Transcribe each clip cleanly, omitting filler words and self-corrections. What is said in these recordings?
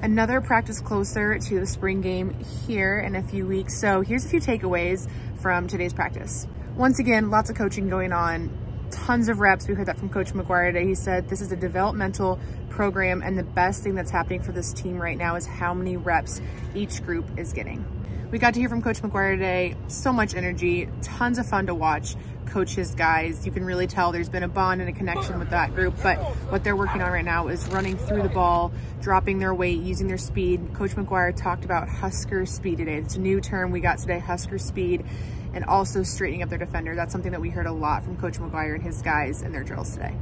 Another practice closer to the spring game here in a few weeks. So here's a few takeaways from today's practice. Once again, lots of coaching going on, tons of reps. We heard that from Coach McGuire today. He said this is a developmental program, and the best thing that's happening for this team right now is how many reps each group is getting. We got to hear from Coach McGuire today. So much energy, tons of fun to watch coach his guys. You can really tell there's been a bond and a connection with that group, but what they're working on right now is running through the ball, dropping their weight, using their speed. Coach McGuire talked about Husker speed today. It's a new term we got today, Husker speed, and also straightening up their defender. That's something that we heard a lot from Coach McGuire and his guys in their drills today.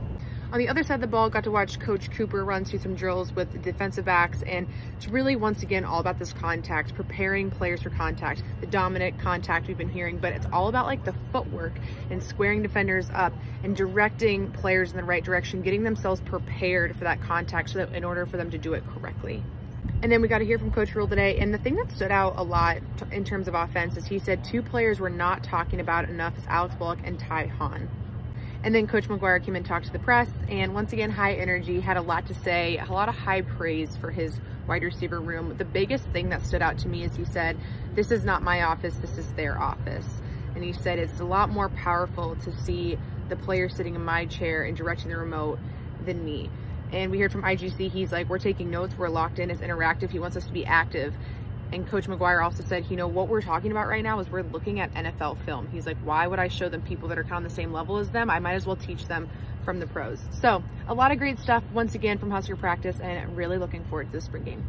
On the other side of the ball, got to watch Coach Cooper run through some drills with the defensive backs, and it's really, once again, all about this contact, preparing players for contact, the dominant contact we've been hearing, but it's all about like the footwork and squaring defenders up and directing players in the right direction, getting themselves prepared for that contact so that in order for them to do it correctly. And then we got to hear from Coach Rule today, and the thing that stood out a lot in terms of offense is he said two players we're not talking about enough is Alex Bullock and Ty Hahn. And then Coach McGuire came and talked to the press, and once again, high energy, had a lot to say, a lot of high praise for his wide receiver room. The biggest thing that stood out to me is he said, this is not my office, this is their office. And he said, it's a lot more powerful to see the player sitting in my chair and directing the remote than me. And we heard from IGC, he's like, we're taking notes, we're locked in, it's interactive, he wants us to be active. And Coach McGuire also said, you know, what we're talking about right now is we're looking at NFL film. He's like, why would I show them people that are kind of on the same level as them? I might as well teach them from the pros. So a lot of great stuff once again from Husker practice, and really looking forward to the spring game.